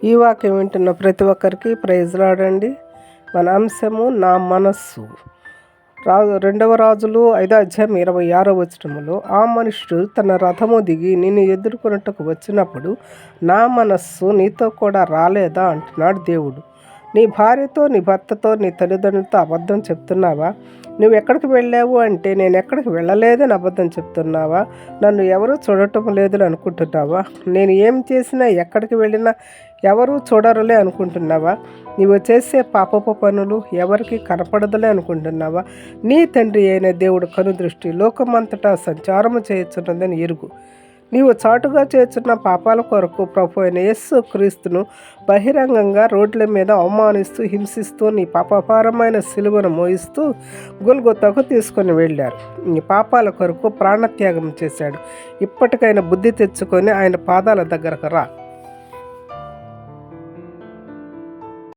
ఈ వాక్యం వింటున్న ప్రతి ఒక్కరికి ప్రైజ్ లాడండి. మన అంశము నా మనస్సు. రెండవ రాజులు 5:26 ఆ మనుష్యుడు తన రథము దిగి నిన్ను ఎదుర్కొన్నట్టుకు వచ్చినప్పుడు నా మనస్సు నీతో కూడా రాలేదా అంటున్నాడు దేవుడు. నీ భార్యతో, నీ భర్తతో, నీ తల్లిదండ్రులతో అబద్ధం చెప్తున్నావా? నువ్వు ఎక్కడికి వెళ్ళావు అంటే నేను ఎక్కడికి వెళ్ళలేదని అబద్ధం చెప్తున్నావా? నన్ను ఎవరూ చూడటం లేదని అనుకుంటున్నావా? నేను ఏం చేసినా ఎక్కడికి వెళ్ళినా ఎవరూ చూడరులే అనుకుంటున్నావా? నీవు చేసే పాపపు పనులు ఎవరికి కనపడదులే అనుకుంటున్నావా? నీ తండ్రి అయిన దేవుడు కనుదృష్టి లోకమంతటా సంచారము చేయుచున్నదని ఎరుగు. నీవు చాటుగా చేస్తున్న పాపాల కొరకు ప్రభు అయిన యేసు క్రీస్తును బహిరంగంగా రోడ్ల మీద అవమానిస్తూ హింసిస్తూ నీ పాపభారమైన సిలువను మోయిస్తూ గొల్గొతాకు తీసుకొని వెళ్ళారు. నీ పాపాల కొరకు ప్రాణత్యాగం చేశాడు. ఇప్పటికైనా బుద్ధి తెచ్చుకొని ఆయన పాదాల దగ్గరకు రా.